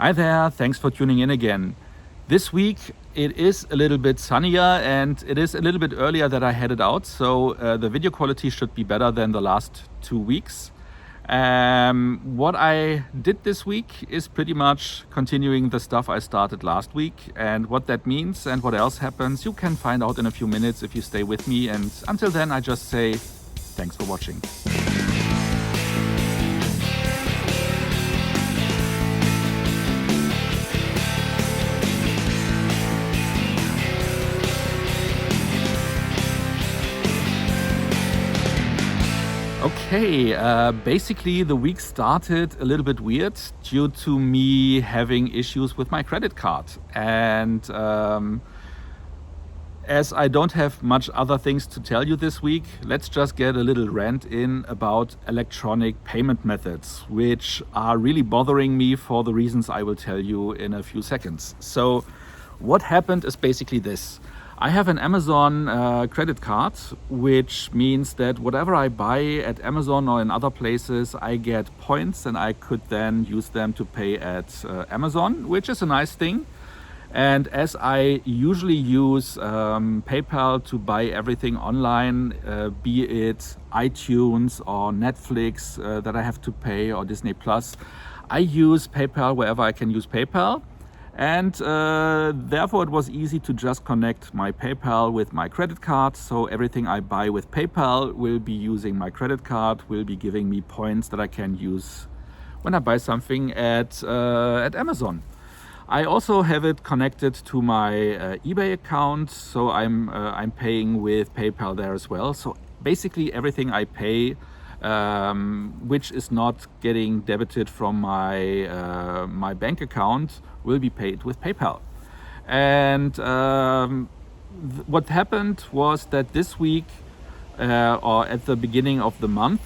Hi there, thanks for tuning in again. This week it is a little bit sunnier and it is a little bit earlier that I headed out, so the video quality should be better than the last 2 weeks. What I did this week is pretty much continuing the stuff I started last week, and what that means and what else happens you can find out in a few minutes if you stay with me, and until then I just say thanks for watching. Okay, basically the week started a little bit weird due to me having issues with my credit card. And as I don't have much other things to tell you this week, let's just get a little rant in about electronic payment methods, which are really bothering me for the reasons I will tell you in a few seconds. So what happened is basically this. I have an Amazon credit card, which means that whatever I buy at Amazon or in other places, I get points and I could then use them to pay at Amazon, which is a nice thing. And as I usually use PayPal to buy everything online, be it iTunes or Netflix that I have to pay, or Disney Plus, I use PayPal wherever I can use PayPal. And therefore it was easy to just connect my PayPal with my credit card. So everything I buy with PayPal will be using my credit card, will be giving me points that I can use when I buy something at Amazon. I also have it connected to my eBay account, so I'm paying with PayPal there as well. So basically everything I pay, which is not getting debited from my bank account, will be paid with PayPal. And what happened was that this week, or at the beginning of the month,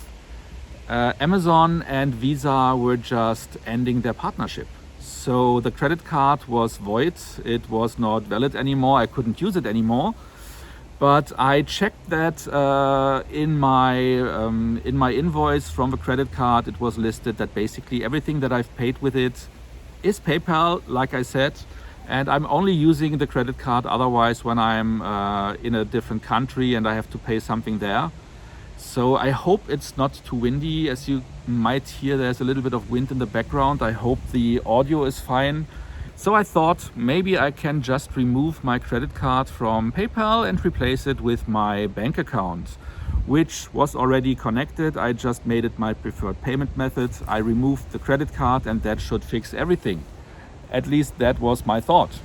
Amazon and Visa were just ending their partnership. So the credit card was void, it was not valid anymore, I couldn't use it anymore. But I checked that in my invoice from the credit card, it was listed that basically everything that I've paid with it is PayPal, like I said, and I'm only using the credit card otherwise when I'm in a different country and I have to pay something there. So I hope it's not too windy. As you might hear, there's a little bit of wind in the background. I hope the audio is fine. So I thought maybe I can just remove my credit card from PayPal and replace it with my bank account, which was already connected. I just made it my preferred payment method. I removed the credit card and that should fix everything. At least that was my thought.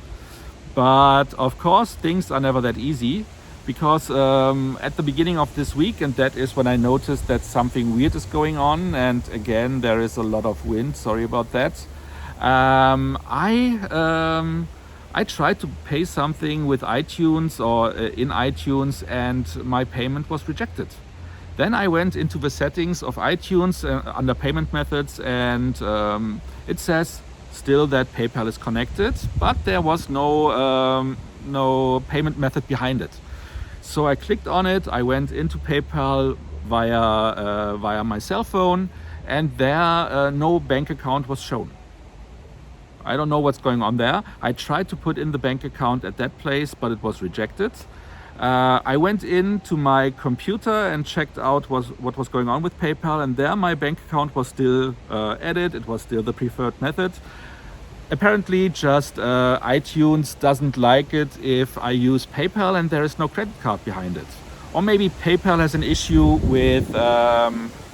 But of course, things are never that easy, because at the beginning of this week, and that is when I noticed that something weird is going on, and again, there is a lot of wind, sorry about that. I tried to pay something with iTunes or in iTunes, and my payment was rejected. Then I went into the settings of iTunes under payment methods, and it says still that PayPal is connected, but there was no payment method behind it. So I clicked on it, I went into PayPal via my cell phone, and there no bank account was shown. I don't know what's going on there. I tried to put in the bank account at that place, but it was rejected. I went into my computer and checked out what was going on with PayPal, and there my bank account was still added. It was still the preferred method. Apparently just iTunes doesn't like it if I use PayPal and there is no credit card behind it. Or maybe PayPal has an issue with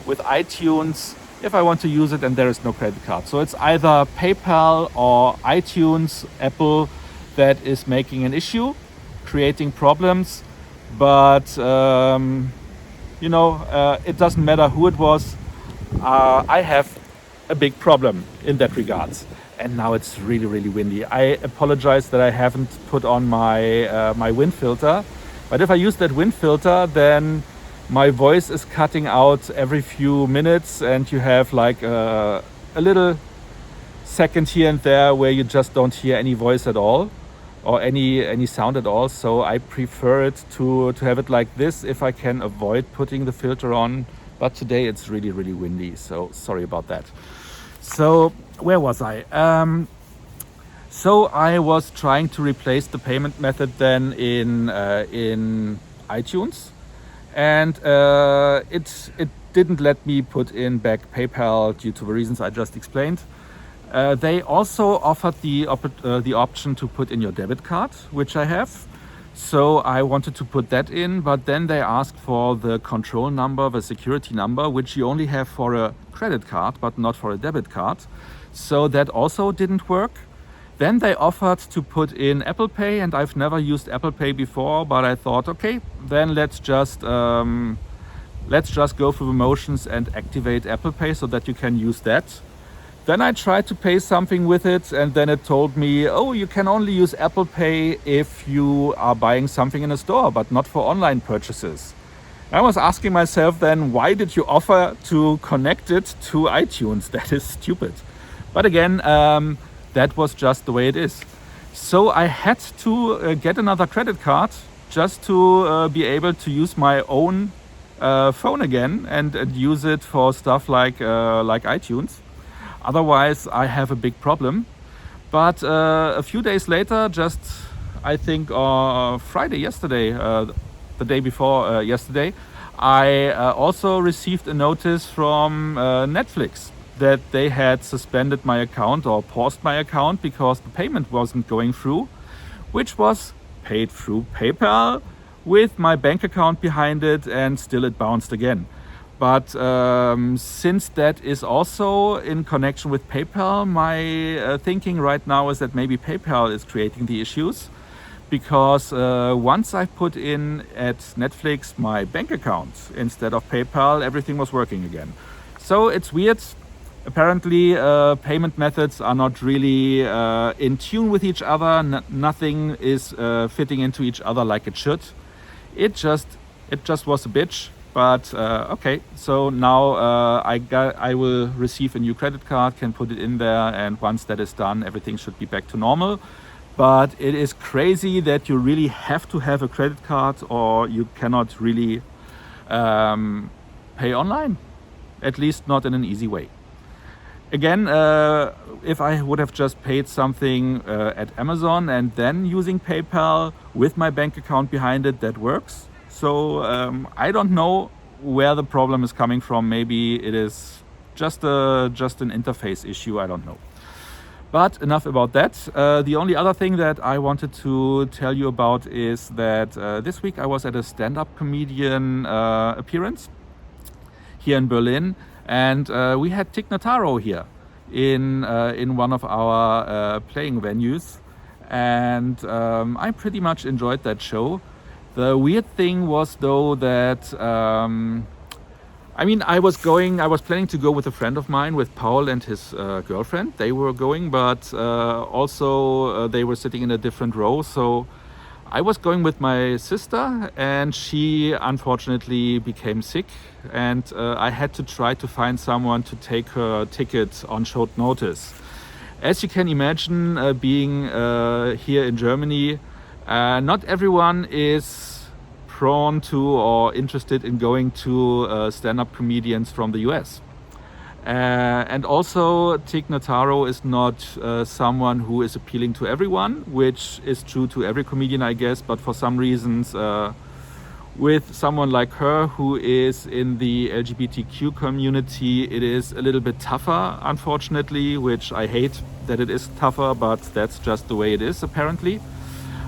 iTunes if I want to use it and there is no credit card. So it's either PayPal or iTunes, Apple, that is making an issue, creating problems. But it doesn't matter who it was. I have a big problem in that regards. And now it's really, really windy. I apologize that I haven't put on my wind filter. But if I use that wind filter, then my voice is cutting out every few minutes, and you have like a little second here and there where you just don't hear any voice at all or any sound at all. So I prefer it to have it like this if I can avoid putting the filter on. But today it's really, really windy, so sorry about that. So where was I? So I was trying to replace the payment method then in iTunes, and it didn't let me put in back PayPal due to the reasons I just explained. They also offered the option to put in your debit card, which I have. So I wanted to put that in, but then they asked for the control number, the security number, which you only have for a credit card, but not for a debit card. So that also didn't work. Then they offered to put in Apple Pay, and I've never used Apple Pay before, but I thought, okay, then let's just go through the motions and activate Apple Pay so that you can use that. Then I tried to pay something with it, and then it told me, oh, you can only use Apple Pay if you are buying something in a store, but not for online purchases. I was asking myself then, why did you offer to connect it to iTunes? That is stupid. But again, that was just the way it is. So I had to get another credit card just to be able to use my own phone again and use it for stuff like iTunes. Otherwise, I have a big problem. But a few days later, just I think Friday yesterday, the day before yesterday, I also received a notice from Netflix that they had suspended my account or paused my account because the payment wasn't going through, which was paid through PayPal with my bank account behind it, and still it bounced again. But since that is also in connection with PayPal, my thinking right now is that maybe PayPal is creating the issues, because once I put in at Netflix my bank account instead of PayPal, everything was working again. So it's weird. Apparently, payment methods are not really in tune with each other. Nothing is fitting into each other like it should. It just was a bitch. But okay, so now I will receive a new credit card, can put it in there, and once that is done, everything should be back to normal. But it is crazy that you really have to have a credit card, or you cannot really pay online, at least not in an easy way. Again, if I would have just paid something at Amazon and then using PayPal with my bank account behind it, that works. So I don't know where the problem is coming from. Maybe it is just an interface issue. I don't know. But enough about that. The only other thing that I wanted to tell you about is that this week I was at a stand-up comedian appearance here in Berlin. And we had Notaro here in one of our playing venues, and I pretty much enjoyed that show. The weird thing was though that I was planning to go with a friend of mine, with Paul and his girlfriend. They were going, but also they were sitting in a different row. So I was going with my sister, and she unfortunately became sick, and I had to try to find someone to take her ticket on short notice. As you can imagine, being here in Germany, not everyone is prone to or interested in going to stand-up comedians from the US. And also, Notaro is not someone who is appealing to everyone, which is true to every comedian, I guess. But for some reasons, with someone like her who is in the LGBTQ community, it is a little bit tougher, unfortunately, which I hate that it is tougher, but that's just the way it is, apparently.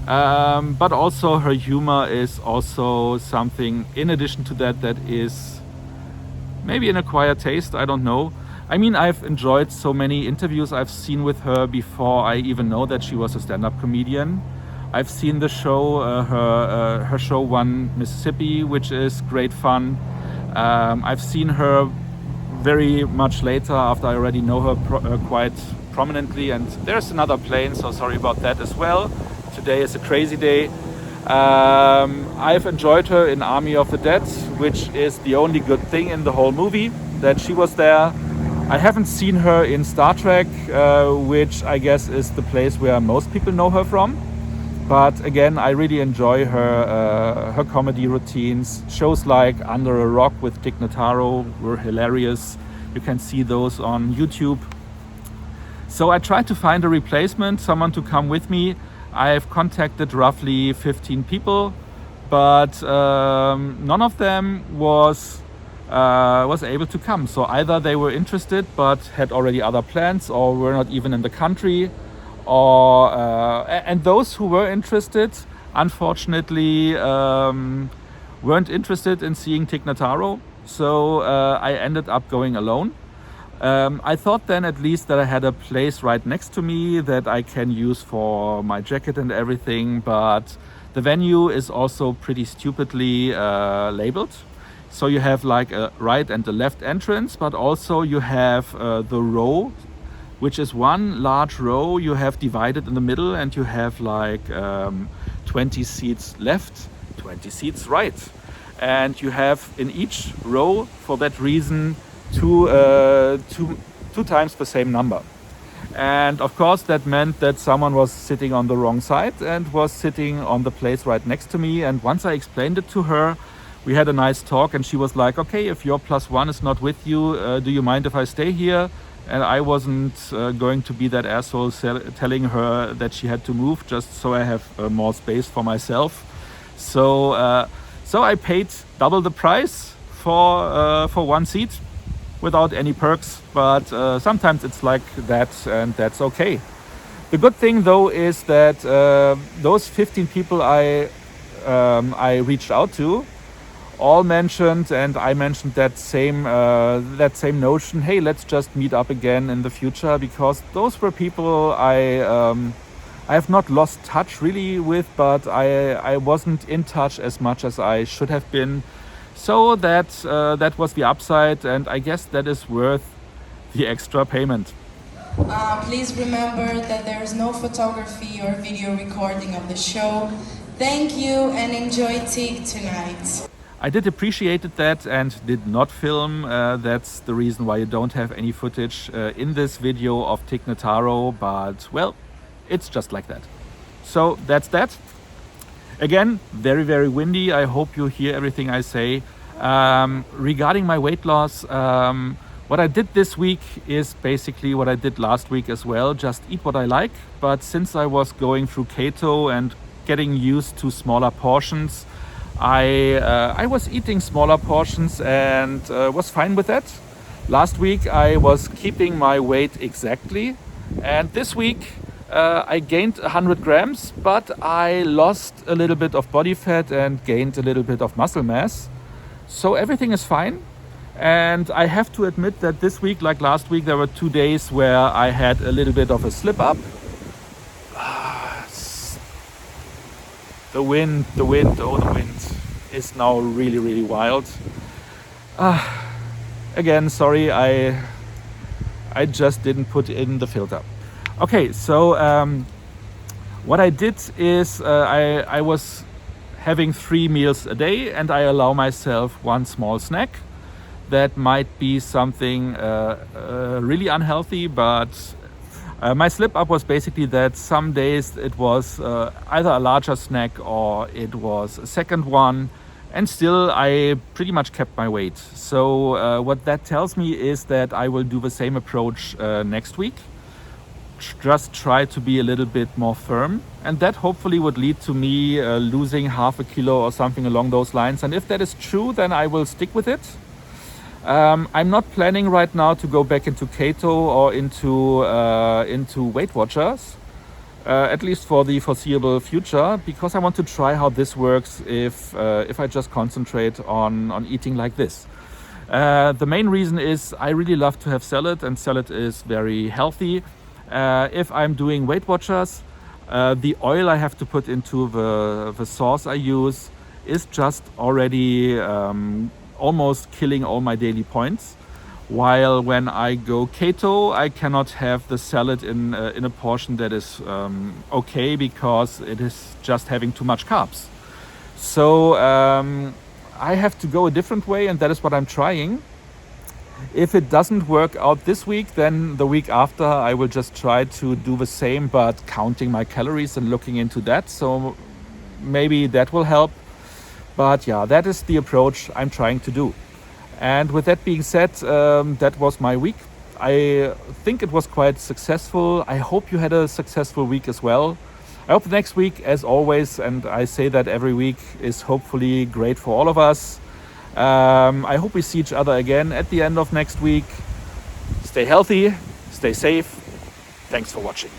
But also her humor is also something, in addition to that, that is maybe an acquired taste, I don't know. I've enjoyed so many interviews I've seen with her before I even know that she was a stand-up comedian. I've seen the show, her show One Mississippi, which is great fun. I've seen her very much later, after I already know her quite prominently. And there's another plane, so sorry about that as well. Today is a crazy day. I've enjoyed her in Army of the Dead, which is the only good thing in the whole movie, that she was there. I haven't seen her in Star Trek, which I guess is the place where most people know her from. But again, I really enjoy her comedy routines. Shows like Under a Rock with Notaro were hilarious. You can see those on YouTube. So I tried to find a replacement, someone to come with me. I've contacted roughly 15 people, but none of them was able to come. So either they were interested but had already other plans, or were not even in the country, or and those who were interested, unfortunately, weren't interested in seeing Notaro. So I ended up going alone. I thought then at least that I had a place right next to me that I can use for my jacket and everything, but the venue is also pretty stupidly labeled. So you have like a right and a left entrance, but also you have the row, which is one large row you have divided in the middle, and you have like 20 seats left, 20 seats right. And you have in each row, for that reason, two times the same number. And of course that meant that someone was sitting on the wrong side and was sitting on the place right next to me. And once I explained it to her, we had a nice talk, and she was like, okay, if your +1 is not with you, do you mind if I stay here? And I wasn't going to be that asshole telling her that she had to move just so I have more space for myself. So I paid double the price for one seat without any perks, but sometimes it's like that, and that's okay. The good thing though is that those 15 people I reached out to all mentioned, and I mentioned that same notion. Hey, let's just meet up again in the future, because those were people I have not lost touch really with, but I wasn't in touch as much as I should have been. So that was the upside, and I guess that is worth the extra payment. Please remember that there is no photography or video recording of the show. Thank you and enjoy TIG tonight. I did appreciate that and did not film. That's the reason why you don't have any footage in this video of Notaro, but well, it's just like that. So that's that. Again, very, very windy. I hope you hear everything I say. Regarding my weight loss, what I did this week is basically what I did last week as well. Just eat what I like. But since I was going through keto and getting used to smaller portions, I was eating smaller portions and was fine with that. Last week I was keeping my weight exactly. And this week I gained 100 grams, but I lost a little bit of body fat and gained a little bit of muscle mass. So everything is fine. And I have to admit that this week, like last week, there were 2 days where I had a little bit of a slip up. The wind is now really, really wild. Again, sorry, I just didn't put in the filter. Okay, so what I did is I was having 3 meals a day, and I allow myself one small snack. That might be something really unhealthy, but my slip up was basically that some days it was either a larger snack or it was a second one, and still I pretty much kept my weight. So what that tells me is that I will do the same approach next week. Just try to be a little bit more firm, and that hopefully would lead to me losing half a kilo or something along those lines. And if that is true, then I will stick with it. I'm not planning right now to go back into keto or into Weight Watchers, at least for the foreseeable future, because I want to try how this works if I just concentrate on eating like this. The main reason is I really love to have salad, and salad is very healthy. If I'm doing Weight Watchers, the oil I have to put into the sauce I use is just already almost killing all my daily points. While when I go keto, I cannot have the salad in a portion that is okay, because it is just having too much carbs. So I have to go a different way, and that is what I'm trying. If it doesn't work out this week, then the week after I will just try to do the same, but counting my calories and looking into that. So maybe that will help. But yeah, that is the approach I'm trying to do. And with that being said, that was my week. I think it was quite successful. I hope you had a successful week as well. I hope the next week, as always, and I say that every week, is hopefully great for all of us. I hope we see each other again at the end of next week. Stay healthy, stay safe. Thanks for watching.